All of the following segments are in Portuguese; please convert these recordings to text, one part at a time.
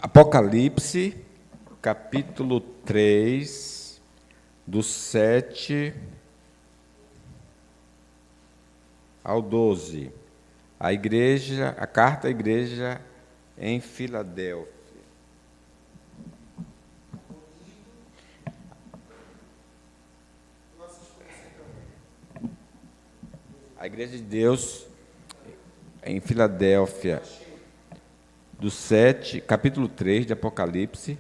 Apocalipse, capítulo 3, do 7 ao 12. A carta à igreja em Filadélfia. A igreja de Deus em Filadélfia, capítulo 3 de Apocalipse,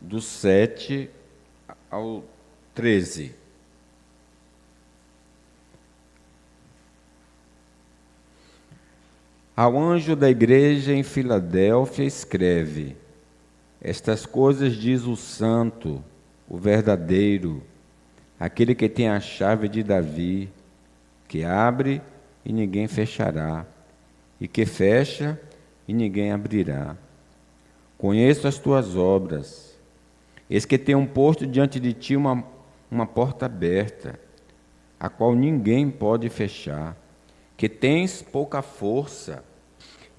do 7 ao 13. Ao anjo da igreja em Filadélfia escreve: estas coisas diz o santo, o verdadeiro, aquele que tem a chave de Davi, que abre e ninguém fechará, e que fecha e ninguém abrirá. Conheço as tuas obras. Eis que tenho posto diante de ti uma porta aberta, a qual ninguém pode fechar, que tens pouca força.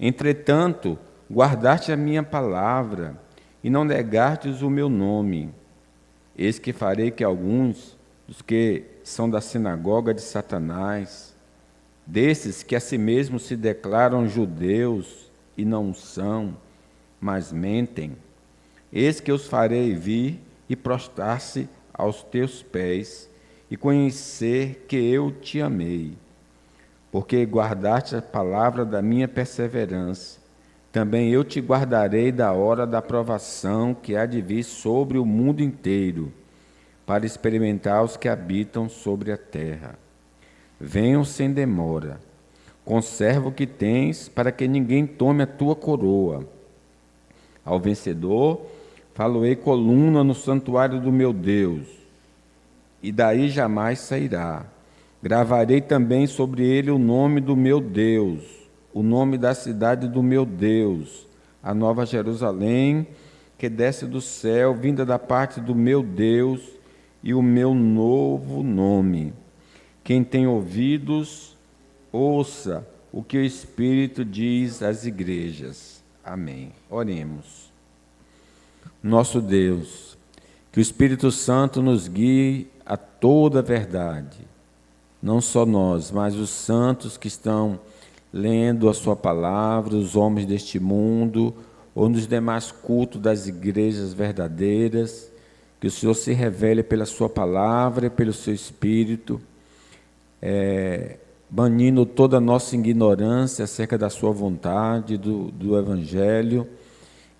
Entretanto, guardaste a minha palavra e não negastes o meu nome. Eis que farei que alguns dos que são da sinagoga de Satanás, desses que a si mesmos se declaram judeus e não são, mas mentem, eis que os farei vir e prostrar-se aos teus pés e conhecer que eu te amei. Porque guardaste a palavra da minha perseverança, também eu te guardarei da hora da provação que há de vir sobre o mundo inteiro, para experimentar os que habitam sobre a terra. Venham sem demora, conserva o que tens, para que ninguém tome a tua coroa. Ao vencedor, falo-ei coluna no santuário do meu Deus, e daí jamais sairá. Gravarei também sobre ele o nome do meu Deus, o nome da cidade do meu Deus, a nova Jerusalém, que desce do céu, vinda da parte do meu Deus, e o meu novo nome. Quem tem ouvidos, ouça o que o Espírito diz às igrejas. Amém. Oremos. Nosso Deus, que o Espírito Santo nos guie a toda a verdade. Não só nós, mas os santos que estão lendo a sua palavra, os homens deste mundo, ou nos demais cultos das igrejas verdadeiras, que o Senhor se revele pela sua palavra e pelo seu Espírito, banindo toda a nossa ignorância acerca da sua vontade, do Evangelho,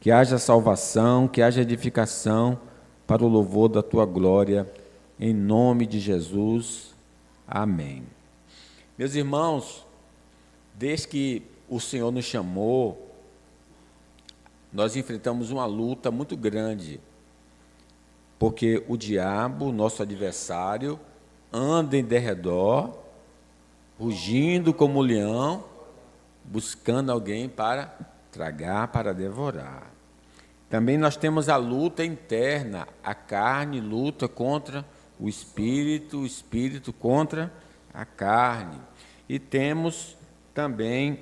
que haja salvação, que haja edificação para o louvor da tua glória, em nome de Jesus. Amém. Meus irmãos, desde que o Senhor nos chamou, nós enfrentamos uma luta muito grande, porque o diabo, nosso adversário, anda em derredor, rugindo como um leão, buscando alguém para tragar, para devorar. Também nós temos a luta interna, a carne luta contra o espírito contra a carne. E temos também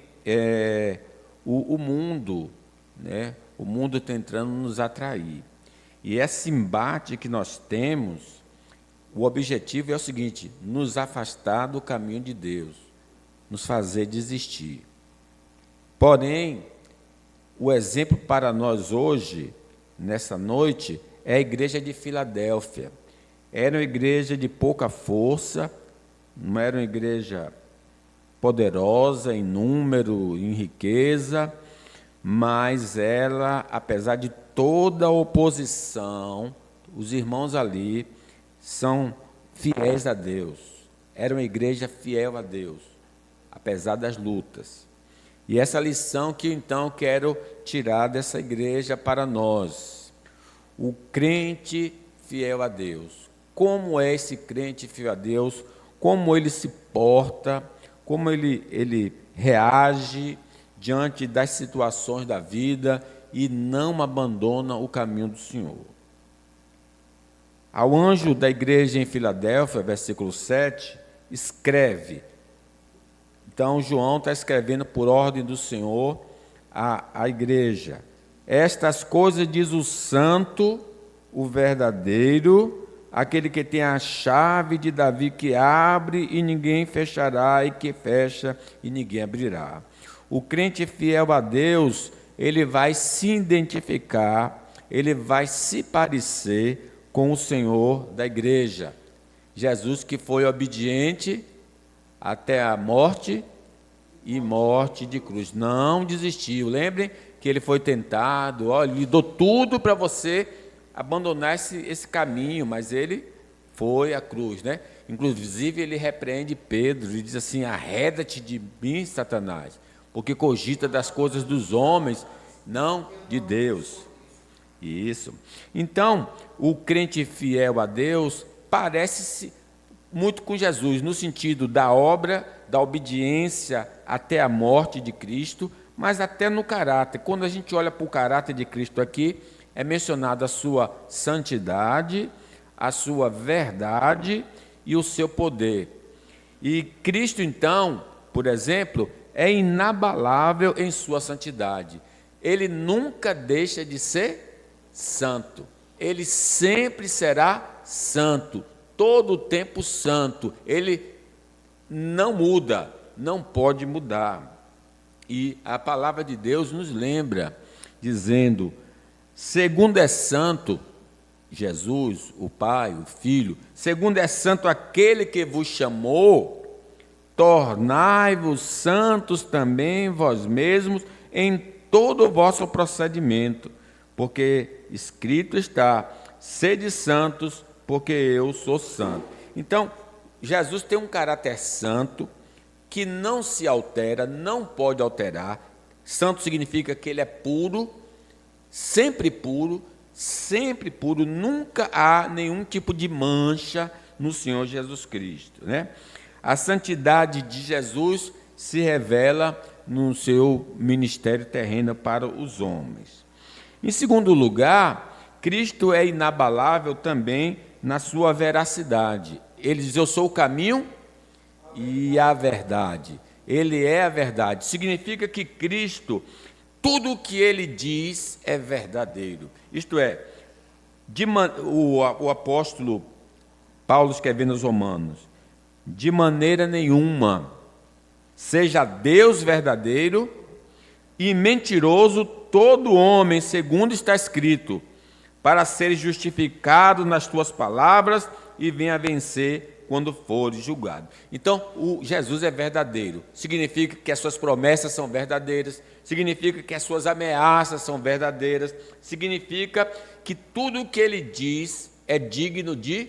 o mundo, né? O mundo tentando nos atrair. E esse embate que nós temos, o objetivo é o seguinte: nos afastar do caminho de Deus, nos fazer desistir. Porém, o exemplo para nós hoje, nessa noite, é a igreja de Filadélfia. Era uma igreja de pouca força, não era uma igreja poderosa em número, em riqueza, mas ela, apesar de toda a oposição, os irmãos ali são fiéis a Deus. Era uma igreja fiel a Deus, apesar das lutas. E essa lição que então quero tirar dessa igreja para nós. O crente fiel a Deus. Como é esse crente fiel a Deus? Como ele se porta? Como ele reage diante das situações da vida e não abandona o caminho do Senhor. Ao anjo da igreja em Filadélfia, versículo 7, escreve. Então, João está escrevendo por ordem do Senhor à igreja. Estas coisas diz o santo, o verdadeiro, aquele que tem a chave de Davi, que abre e ninguém fechará, e que fecha e ninguém abrirá. O crente fiel a Deus, ele vai se identificar, ele vai se parecer com o Senhor da igreja. Jesus, que foi obediente até a morte e morte de cruz. Não desistiu. Lembrem que ele foi tentado, ele deu tudo para você abandonar esse caminho, mas ele foi à cruz, né? Inclusive ele repreende Pedro e diz assim: arreda-te de mim, Satanás, porque cogita das coisas dos homens, não de Deus. Isso. Então, o crente fiel a Deus parece-se muito com Jesus, no sentido da obra, da obediência até a morte de Cristo, mas até no caráter. Quando a gente olha para o caráter de Cristo aqui, é mencionada a sua santidade, a sua verdade e o seu poder. E Cristo, então, por exemplo, é inabalável em sua santidade. Ele nunca deixa de ser santo. Ele sempre será santo, todo o tempo santo. Ele não muda, não pode mudar. E a palavra de Deus nos lembra, dizendo: segundo é santo Jesus, o Pai, o Filho, segundo é santo aquele que vos chamou, tornai-vos santos também vós mesmos em todo o vosso procedimento, porque escrito está: sede santos, porque eu sou santo. Então, Jesus tem um caráter santo, que não se altera, não pode alterar. Santo significa que ele é puro, sempre puro, nunca há nenhum tipo de mancha no Senhor Jesus Cristo, né? A santidade de Jesus se revela no seu ministério terreno para os homens. Em segundo lugar, Cristo é inabalável também na sua veracidade. Ele diz: eu sou o caminho e a verdade. Ele é a verdade. Significa que Cristo, tudo o que ele diz é verdadeiro. Isto é, o apóstolo Paulo, escrevendo aos Romanos: de maneira nenhuma seja Deus verdadeiro e mentiroso todo homem, segundo está escrito, para ser justificado nas tuas palavras e venha vencer quando fores julgado. Então, Jesus é verdadeiro. Significa que as suas promessas são verdadeiras, significa que as suas ameaças são verdadeiras, significa que tudo o que ele diz é digno de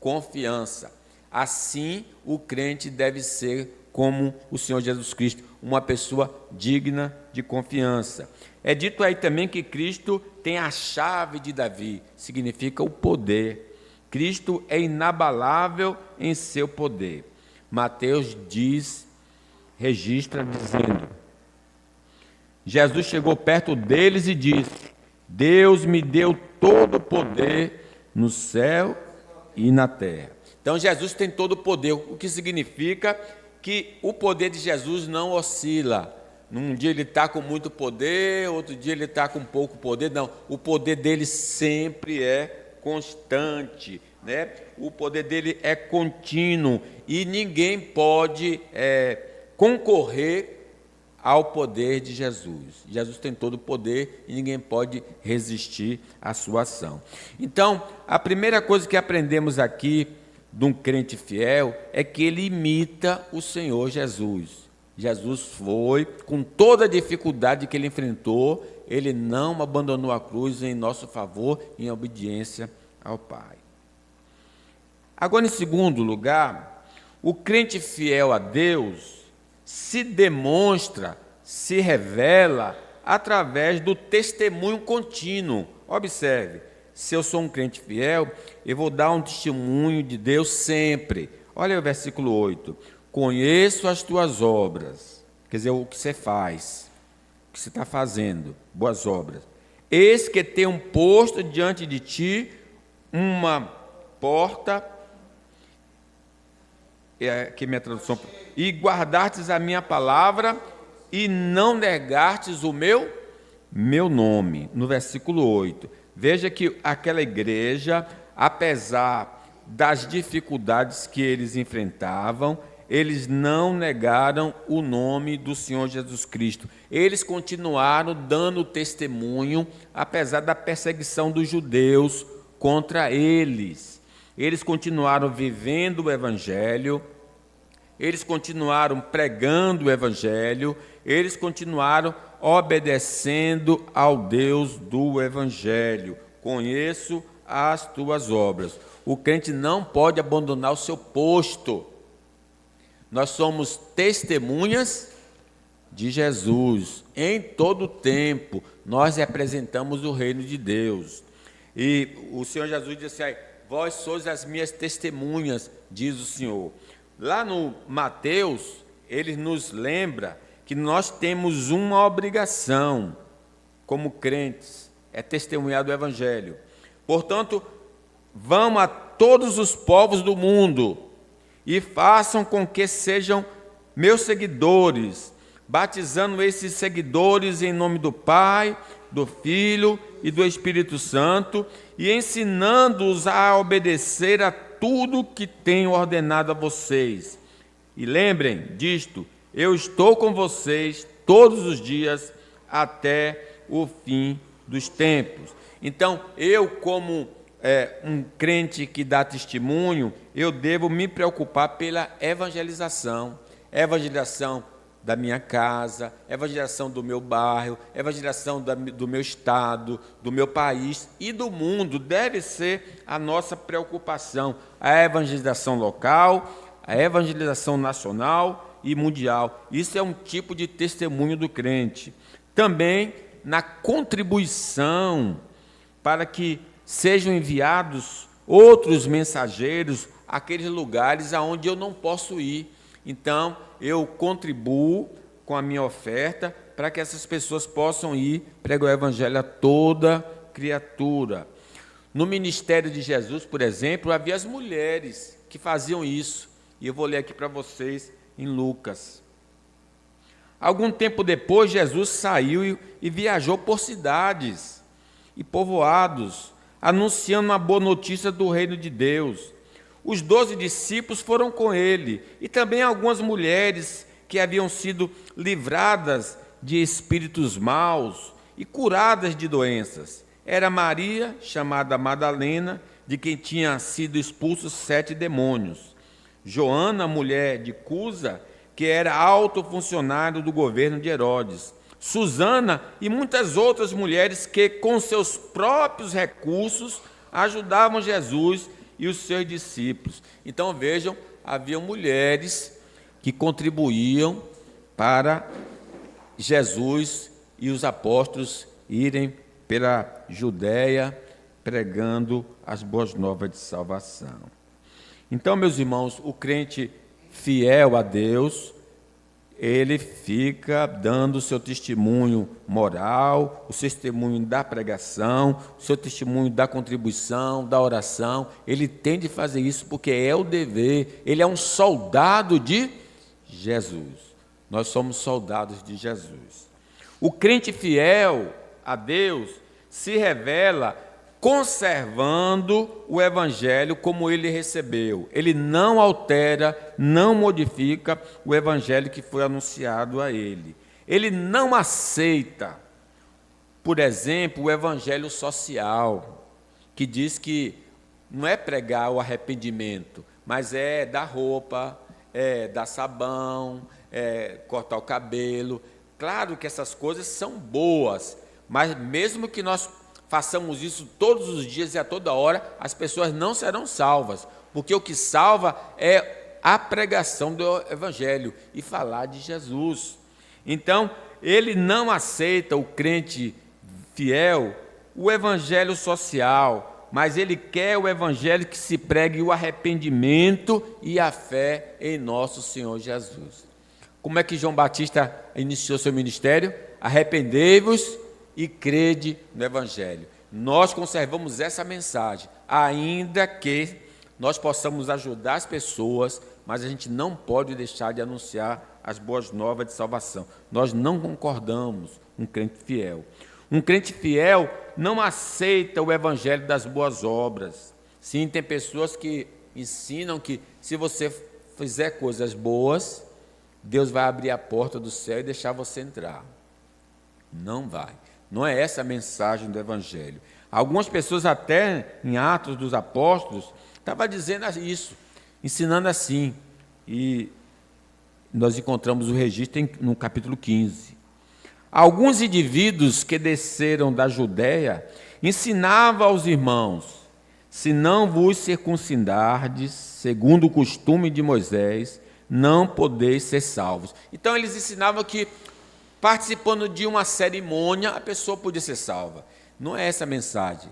confiança. Assim, o crente deve ser como o Senhor Jesus Cristo, uma pessoa digna de confiança. É dito aí também que Cristo tem a chave de Davi, significa o poder. Cristo é inabalável em seu poder. Mateus registra dizendo: Jesus chegou perto deles e disse: Deus me deu todo o poder no céu e na terra. Então Jesus tem todo o poder, o que significa que o poder de Jesus não oscila. Num dia ele está com muito poder, outro dia ele está com pouco poder. Não, o poder dele sempre é constante, né? O poder dele é contínuo e ninguém pode concorrer ao poder de Jesus. Jesus tem todo o poder e ninguém pode resistir à sua ação. Então, a primeira coisa que aprendemos aqui de um crente fiel é que ele imita o Senhor Jesus. Jesus foi, com toda a dificuldade que ele enfrentou, ele não abandonou a cruz em nosso favor, em obediência ao Pai. Agora, em segundo lugar, o crente fiel a Deus se demonstra, se revela através do testemunho contínuo. Observe, se eu sou um crente fiel, eu vou dar um testemunho de Deus sempre. Olha o versículo 8. Conheço as tuas obras, quer dizer, o que você faz, o que você está fazendo, boas obras. Eis que tenho posto diante de ti uma porta, aqui minha tradução, e guardastes a minha palavra e não negastes o meu nome. No versículo 8. Veja que aquela igreja, apesar das dificuldades que eles enfrentavam, eles não negaram o nome do Senhor Jesus Cristo. Eles continuaram dando testemunho, apesar da perseguição dos judeus contra eles. Eles continuaram vivendo o Evangelho, eles continuaram pregando o Evangelho, eles continuaram obedecendo ao Deus do Evangelho. Conheço as tuas obras. O crente não pode abandonar o seu posto. Nós somos testemunhas de Jesus. Em todo tempo, nós representamos o reino de Deus. E o Senhor Jesus disse aí, vós sois as minhas testemunhas, diz o Senhor. Lá no Mateus, ele nos lembra que nós temos uma obrigação, como crentes, é testemunhar do Evangelho. Portanto, vão a todos os povos do mundo e façam com que sejam meus seguidores, batizando esses seguidores em nome do Pai, do Filho e do Espírito Santo, e ensinando-os a obedecer a tudo que tenho ordenado a vocês. E lembrem disto, eu estou com vocês todos os dias até o fim dos tempos. Então, eu como um crente que dá testemunho, eu devo me preocupar pela evangelização da minha casa, evangelização do meu bairro, evangelização do meu estado, do meu país e do mundo. Deve ser a nossa preocupação, a evangelização local, a evangelização nacional e mundial. Isso é um tipo de testemunho do crente. Também na contribuição para que sejam enviados outros mensageiros àqueles lugares aonde eu não posso ir. Então, eu contribuo com a minha oferta para que essas pessoas possam ir pregar o Evangelho a toda criatura. No ministério de Jesus, por exemplo, havia as mulheres que faziam isso. E eu vou ler aqui para vocês em Lucas. Algum tempo depois, Jesus saiu e viajou por cidades e povoados, anunciando uma boa notícia do reino de Deus. Os 12 discípulos foram com ele, e também algumas mulheres que haviam sido livradas de espíritos maus e curadas de doenças. Era Maria, chamada Madalena, de quem tinha sido expulsos 7 demônios. Joana, mulher de Cusa, que era alto funcionário do governo de Herodes. Susana e muitas outras mulheres que, com seus próprios recursos, ajudavam Jesus e os seus discípulos. Então, vejam, havia mulheres que contribuíam para Jesus e os apóstolos irem pela Judéia pregando as boas novas de salvação. Então, meus irmãos, o crente fiel a Deus, ele fica dando o seu testemunho moral, o seu testemunho da pregação, o seu testemunho da contribuição, da oração. Ele tem de fazer isso porque é o dever. Ele é um soldado de Jesus. Nós somos soldados de Jesus. O crente fiel a Deus se revela conservando o Evangelho como ele recebeu. Ele não altera, não modifica o Evangelho que foi anunciado a ele. Ele não aceita, por exemplo, o Evangelho social, que diz que não é pregar o arrependimento, mas é dar roupa, é dar sabão, é cortar o cabelo. Claro que essas coisas são boas, mas mesmo que nós façamos isso todos os dias e a toda hora, as pessoas não serão salvas, porque o que salva é a pregação do Evangelho e falar de Jesus. Então, ele não aceita, o crente fiel, o Evangelho social, mas ele quer o Evangelho que se pregue o arrependimento e a fé em nosso Senhor Jesus. Como é que João Batista iniciou seu ministério? Arrependei-vos e crede no Evangelho. Nós conservamos essa mensagem, ainda que nós possamos ajudar as pessoas, mas a gente não pode deixar de anunciar as boas novas de salvação. Nós não concordamos com um crente fiel. Um crente fiel não aceita o evangelho das boas obras. Sim, tem pessoas que ensinam que se você fizer coisas boas, Deus vai abrir a porta do céu e deixar você entrar. Não vai. Não é essa a mensagem do evangelho. Algumas pessoas até em Atos dos Apóstolos estavam dizendo isso, ensinando assim. E nós encontramos o registro no capítulo 15. Alguns indivíduos que desceram da Judéia ensinavam aos irmãos: se não vos circuncidardes, segundo o costume de Moisés, não podeis ser salvos. Então eles ensinavam que participando de uma cerimônia a pessoa podia ser salva. Não é essa a mensagem.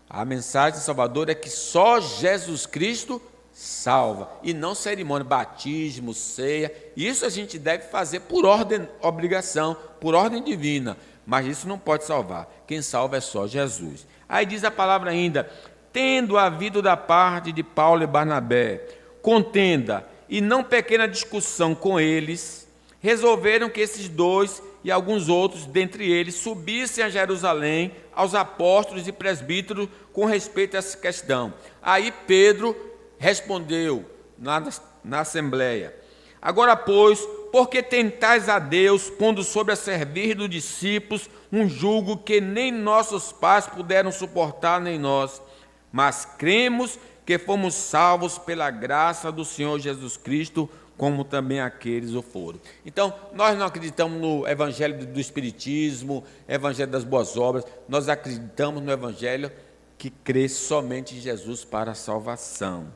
A mensagem de Salvador é que só Jesus Cristo salva, e não cerimônia, batismo, ceia. Isso a gente deve fazer por ordem, obrigação, por ordem divina, mas isso não pode salvar. Quem salva é só Jesus. Aí diz a palavra ainda: tendo havido da parte de Paulo e Barnabé contenda e não pequena discussão com eles, resolveram que esses dois e alguns outros dentre eles subissem a Jerusalém aos apóstolos e presbíteros com respeito a essa questão. Aí Pedro respondeu na assembleia: agora, pois, porque tentais a Deus, pondo sobre a servir dos discípulos um jugo que nem nossos pais puderam suportar, nem nós, mas cremos que fomos salvos pela graça do Senhor Jesus Cristo, como também aqueles o foram. Então, nós não acreditamos no evangelho do Espiritismo, evangelho das boas obras, nós acreditamos no evangelho que crê somente em Jesus para a salvação.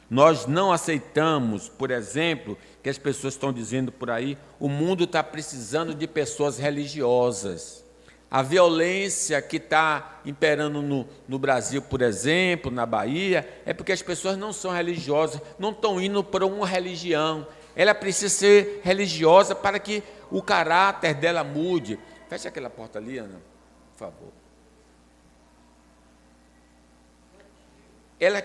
Nós não aceitamos, por exemplo, que as pessoas estão dizendo por aí: o mundo está precisando de pessoas religiosas. A violência que está imperando no Brasil, por exemplo, na Bahia, é porque as pessoas não são religiosas, não estão indo para uma religião. Ela precisa ser religiosa para que o caráter dela mude. Fecha aquela porta ali, Ana, por favor. Ela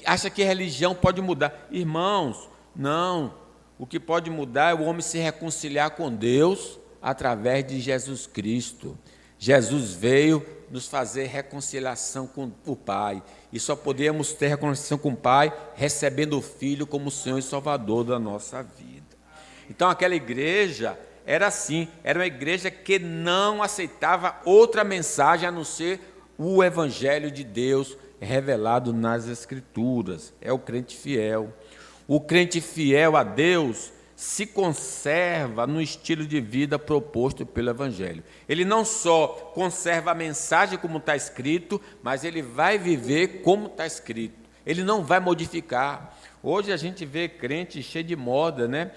acha que a religião pode mudar. Irmãos, não. O que pode mudar é o homem se reconciliar com Deus através de Jesus Cristo. Jesus veio nos fazer reconciliação com o Pai. E só podemos ter reconciliação com o Pai recebendo o Filho como Senhor e Salvador da nossa vida. Então aquela igreja era assim, era uma igreja que não aceitava outra mensagem a não ser o Evangelho de Deus revelado nas Escrituras. É o crente fiel. O crente fiel a Deus se conserva no estilo de vida proposto pelo Evangelho. Ele não só conserva a mensagem como está escrito, mas ele vai viver como está escrito. Ele não vai modificar. Hoje a gente vê crente cheio de moda, né?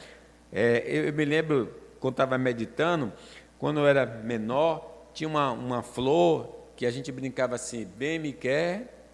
Eu me lembro, quando estava meditando, quando eu era menor, tinha uma flor que a gente brincava assim: bem me quer,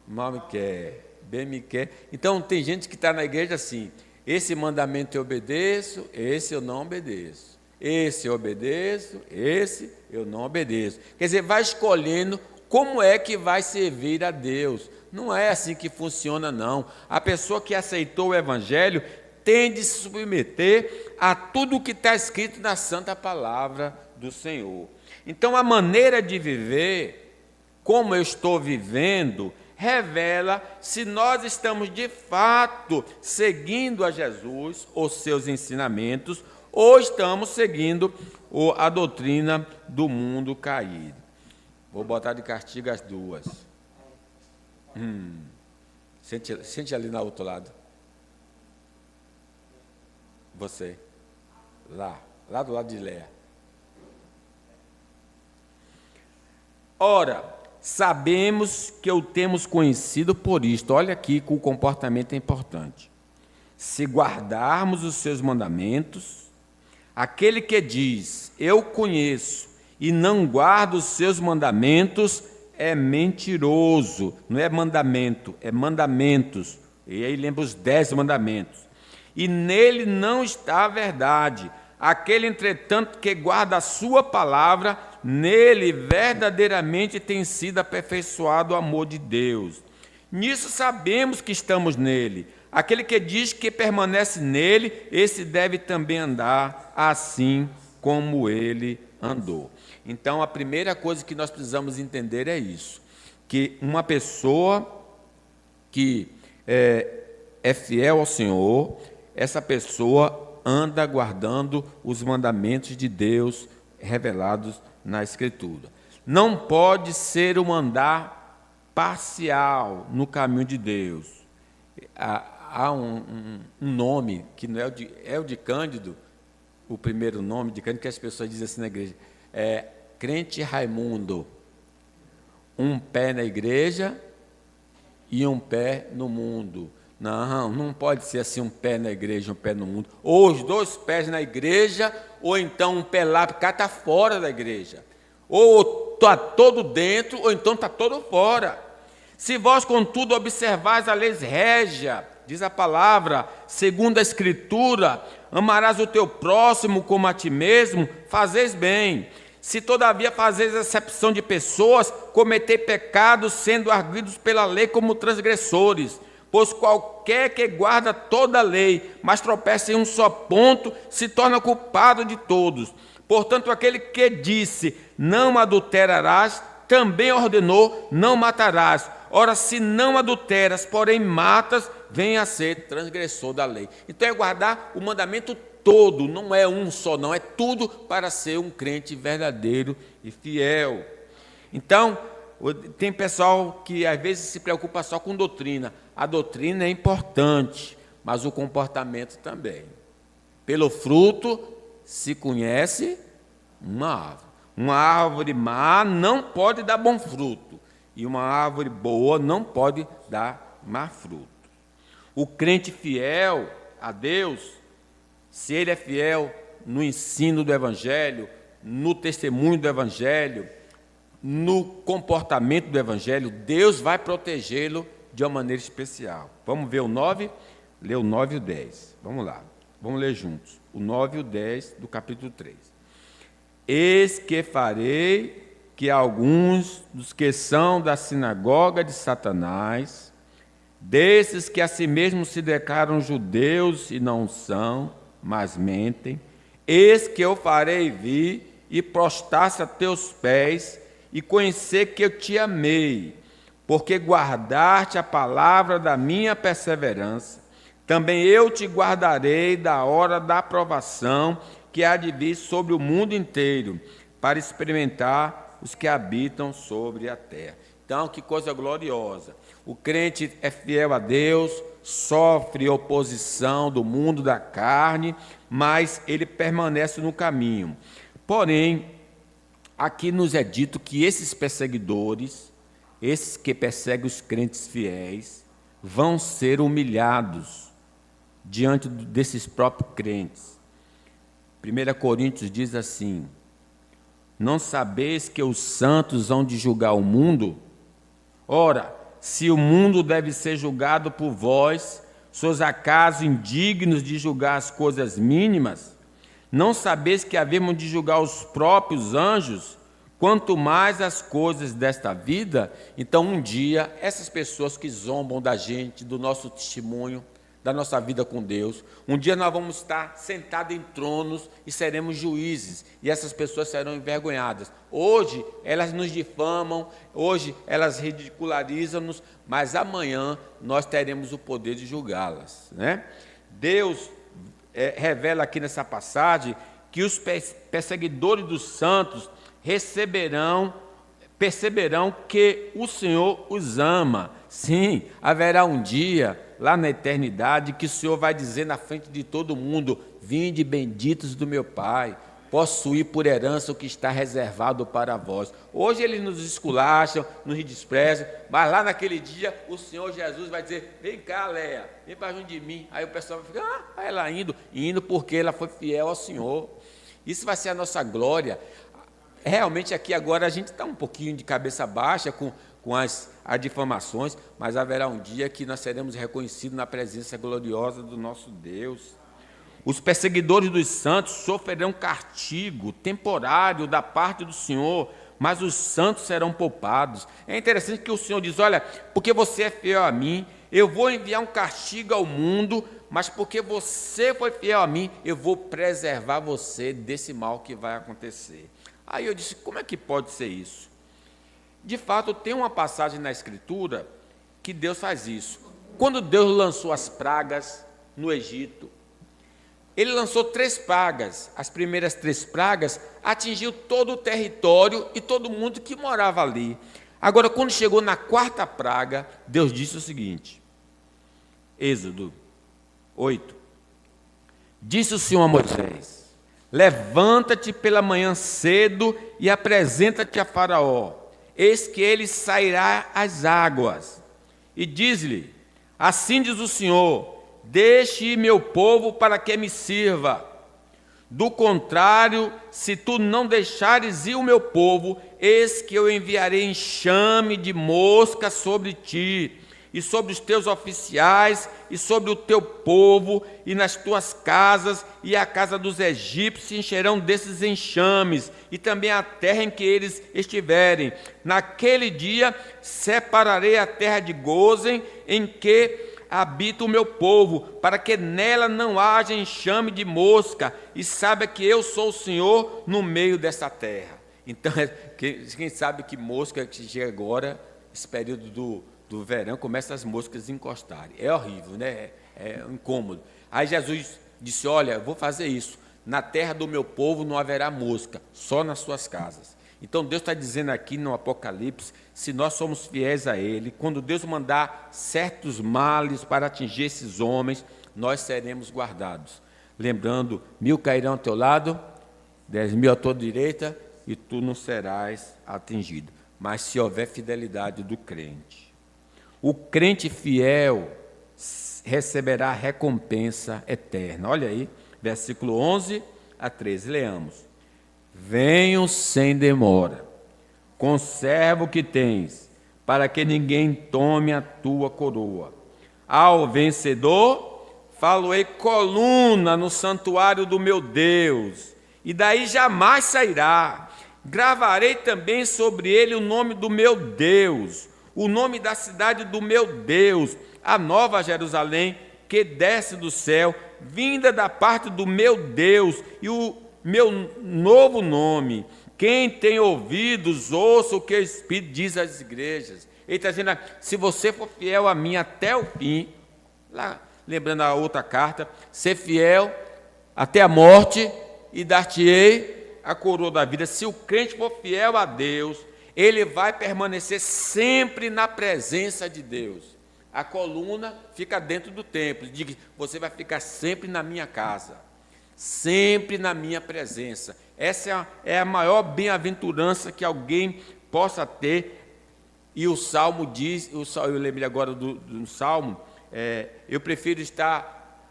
mal me quer, bem me quer. Então tem gente que está na igreja assim: esse mandamento eu obedeço, esse eu não obedeço. Esse eu obedeço, esse eu não obedeço. Quer dizer, vai escolhendo como é que vai servir a Deus. Não é assim que funciona, não. A pessoa que aceitou o Evangelho tem de se submeter a tudo o que está escrito na Santa Palavra do Senhor. Então, a maneira de viver, como eu estou vivendo, revela se nós estamos de fato seguindo a Jesus, os seus ensinamentos, ou estamos seguindo a doutrina do mundo caído. Vou botar de castigo as duas. Sente ali no outro lado. Você. Lá do lado de Léa. Ora, sabemos que o temos conhecido por isto. Olha aqui que o comportamento é importante. Se guardarmos os seus mandamentos, aquele que diz, eu conheço, e não guarda os seus mandamentos, é mentiroso. Não é mandamento, é mandamentos. E aí lembra os 10 mandamentos. E nele não está a verdade. Aquele, entretanto, que guarda a sua palavra, nele verdadeiramente tem sido aperfeiçoado o amor de Deus. Nisso sabemos que estamos nele. Aquele que diz que permanece nele, esse deve também andar assim como ele andou. Então, a primeira coisa que nós precisamos entender é isso, que uma pessoa que é fiel ao Senhor, essa pessoa anda guardando os mandamentos de Deus revelados na Escritura. Não pode ser um andar parcial no caminho de Deus. Há um nome que não é o de Cândido, o primeiro nome de Cândido, que as pessoas dizem assim na igreja, é crente Raimundo, um pé na igreja e um pé no mundo. Não pode ser assim, um pé na igreja, um pé no mundo. Ou os dois pés na igreja, ou então um pé lá, porque está fora da igreja. Ou está todo dentro, ou então está todo fora. Se vós, contudo, observais a lei régia, diz a palavra, segundo a Escritura, amarás o teu próximo como a ti mesmo, fazeis bem. Se todavia fazeis acepção de pessoas, cometei pecados, sendo arguidos pela lei como transgressores. Pois qualquer que guarda toda a lei, mas tropeça em um só ponto, se torna culpado de todos. Portanto, aquele que disse, não adulterarás, também ordenou, não matarás. Ora, se não adulteras, porém matas, venha a ser transgressor da lei. Então é guardar o mandamento todo, não é um só, não, é tudo para ser um crente verdadeiro e fiel. Então, tem pessoal que às vezes se preocupa só com doutrina. A doutrina é importante, mas o comportamento também. Pelo fruto se conhece uma árvore. Uma árvore má não pode dar bom fruto, e uma árvore boa não pode dar má fruto. O crente fiel a Deus, se ele é fiel no ensino do Evangelho, no testemunho do Evangelho, no comportamento do Evangelho, Deus vai protegê-lo de uma maneira especial. Vamos ver o 9? Ler o 9 e o 10. Vamos lá, vamos ler juntos. O 9 e o 10 do capítulo 3. Eis que farei que alguns dos que são da sinagoga de Satanás, desses que a si mesmos se declaram judeus e não são, mas mentem, eis que eu farei vir e prostrar-se a teus pés e conhecer que eu te amei, porque guardaste a palavra da minha perseverança, também eu te guardarei da hora da aprovação que há de vir sobre o mundo inteiro, para experimentar os que habitam sobre a terra. Então, que coisa gloriosa. O crente é fiel a Deus, sofre oposição do mundo da carne, mas ele permanece no caminho. Porém, aqui nos é dito que esses perseguidores, esses que perseguem os crentes fiéis, vão ser humilhados diante desses próprios crentes. 1 Coríntios diz assim: não sabeis que os santos hão de julgar o mundo? Ora, se o mundo deve ser julgado por vós, sois acaso indignos de julgar as coisas mínimas? Não sabeis que havemos de julgar os próprios anjos, quanto mais as coisas desta vida? Então, um dia, essas pessoas que zombam da gente, do nosso testemunho, da nossa vida com Deus, um dia nós vamos estar sentados em tronos e seremos juízes, e essas pessoas serão envergonhadas. Hoje elas nos difamam, hoje elas ridicularizam-nos, mas amanhã nós teremos o poder de julgá-las, né? Deus revela aqui nessa passagem que os perseguidores dos santos perceberão que o Senhor os ama. Sim, haverá um dia, lá na eternidade, que o Senhor vai dizer na frente de todo mundo: vinde benditos do meu Pai, possuir por herança o que está reservado para vós. Hoje eles nos esculacham, nos desprezam, mas lá naquele dia o Senhor Jesus vai dizer: vem cá, Léa, vem para junto de mim. Aí o pessoal vai ficar: ela indo porque ela foi fiel ao Senhor. Isso vai ser a nossa glória. Realmente aqui agora a gente está um pouquinho de cabeça baixa com as difamações, mas haverá um dia que nós seremos reconhecidos na presença gloriosa do nosso Deus. Os perseguidores dos santos sofrerão castigo temporário da parte do Senhor, mas os santos serão poupados. É interessante que o Senhor diz: olha, porque você é fiel a mim, Eu vou enviar um castigo ao mundo, mas porque você foi fiel a mim, eu vou preservar você desse mal que vai acontecer. Aí eu disse, como é que pode ser isso? De fato, tem uma passagem na Escritura que Deus faz isso. Quando Deus lançou as pragas no Egito, Ele lançou 3 pragas. As primeiras 3 pragas atingiu todo o território e todo mundo que morava ali. Agora, quando chegou na 4ª praga, Deus disse o seguinte, Êxodo 8, disse o Senhor a Moisés, levanta-te pela manhã cedo e apresenta-te a Faraó, eis que ele sairá às águas. E diz-lhe, assim diz o Senhor, deixe ir meu povo para que me sirva. Do contrário, se tu não deixares ir o meu povo, eis que eu enviarei enxame de mosca sobre ti, e sobre os teus oficiais, e sobre o teu povo, e nas tuas casas, e a casa dos egípcios se encherão desses enxames, e também a terra em que eles estiverem. Naquele dia separarei a terra de Gósen, em que habita o meu povo, para que nela não haja enxame de mosca, e saiba que eu sou o Senhor no meio dessa terra. Então, quem sabe que mosca que chega agora, esse período do verão, começa as moscas a encostarem. É horrível, né? É incômodo. Aí Jesus disse, olha, eu vou fazer isso. Na terra do meu povo não haverá mosca, só nas suas casas. Então Deus está dizendo aqui no Apocalipse, se nós somos fiéis a Ele, quando Deus mandar certos males para atingir esses homens, nós seremos guardados. Lembrando, 1000 cairão ao teu lado, 10.000 à tua direita, e tu não serás atingido. Mas se houver fidelidade do crente. O crente fiel receberá recompensa eterna. Olha aí, versículo 11 a 13, leamos. Venham sem demora, conserva o que tens, para que ninguém tome a tua coroa. Ao vencedor, falo-ei coluna no santuário do meu Deus, e daí jamais sairá. Gravarei também sobre ele o nome do meu Deus, o nome da cidade do meu Deus, a nova Jerusalém, que desce do céu, vinda da parte do meu Deus, e o meu novo nome. Quem tem ouvidos, ouça o que o Espírito diz às igrejas. Ele está dizendo, se você for fiel a mim até o fim, lá, lembrando a outra carta, ser fiel até a morte e dar-te-ei a coroa da vida. Se o crente for fiel a Deus, ele vai permanecer sempre na presença de Deus. A coluna fica dentro do templo, diz, você vai ficar sempre na minha casa, sempre na minha presença. Essa é a maior bem-aventurança que alguém possa ter. E o Salmo diz, eu lembrei agora do Salmo, eu prefiro estar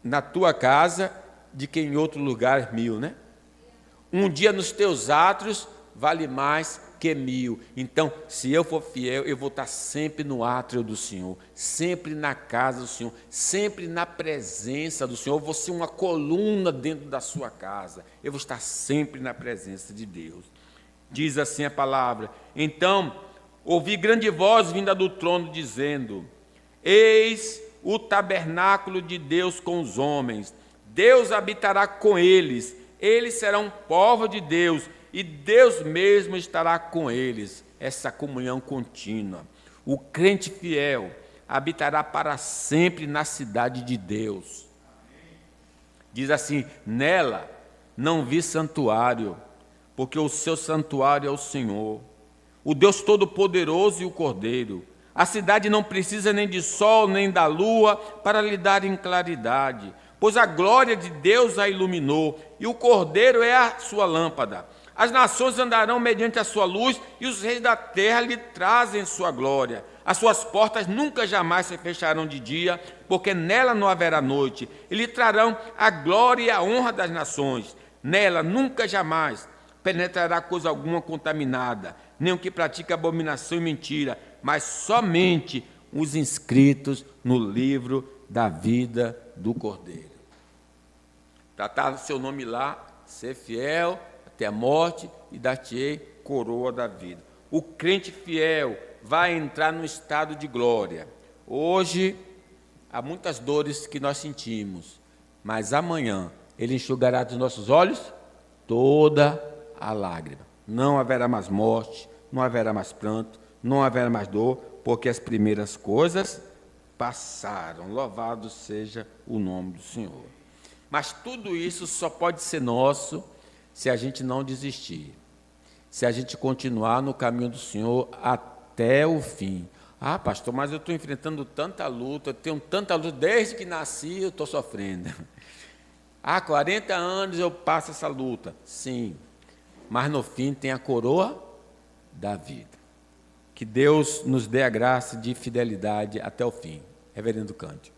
na tua casa do que em outro lugar 1000, né? Um dia nos teus átrios vale mais que 1000. Então, se eu for fiel, eu vou estar sempre no átrio do Senhor, sempre na casa do Senhor, sempre na presença do Senhor. Eu vou ser uma coluna dentro da sua casa. Eu vou estar sempre na presença de Deus. Diz assim a palavra. Então, ouvi grande voz vinda do trono, dizendo, eis o tabernáculo de Deus com os homens. Deus habitará com eles. Eles serão povo de Deus, e Deus mesmo estará com eles. Essa comunhão contínua. O crente fiel habitará para sempre na cidade de Deus. Diz assim, nela não vi santuário, porque o seu santuário é o Senhor, o Deus Todo-Poderoso e o Cordeiro. A cidade não precisa nem de sol, nem da lua, para lhe darem claridade, pois a glória de Deus a iluminou, e o Cordeiro é a sua lâmpada. As nações andarão mediante a sua luz, e os reis da terra lhe trazem sua glória. As suas portas nunca jamais se fecharão de dia, porque nela não haverá noite. E lhe trarão a glória e a honra das nações. Nela nunca jamais penetrará coisa alguma contaminada, nem o que pratica abominação e mentira, mas somente os inscritos no livro da vida do Cordeiro. Tratar seu nome lá, ser fiel até a morte, e dar-te-ei coroa da vida. O crente fiel vai entrar no estado de glória. Hoje, há muitas dores que nós sentimos, mas amanhã Ele enxugará dos nossos olhos toda a lágrima. Não haverá mais morte, não haverá mais pranto, não haverá mais dor, porque as primeiras coisas passaram. Louvado seja o nome do Senhor. Mas tudo isso só pode ser nosso se a gente não desistir, se a gente continuar no caminho do Senhor até o fim. Ah, pastor, mas eu estou enfrentando tanta luta, eu tenho tanta luta, desde que nasci eu estou sofrendo. Há 40 anos eu passo essa luta. Sim, mas no fim tem a coroa da vida. Que Deus nos dê a graça de fidelidade até o fim. Reverendo Cândido.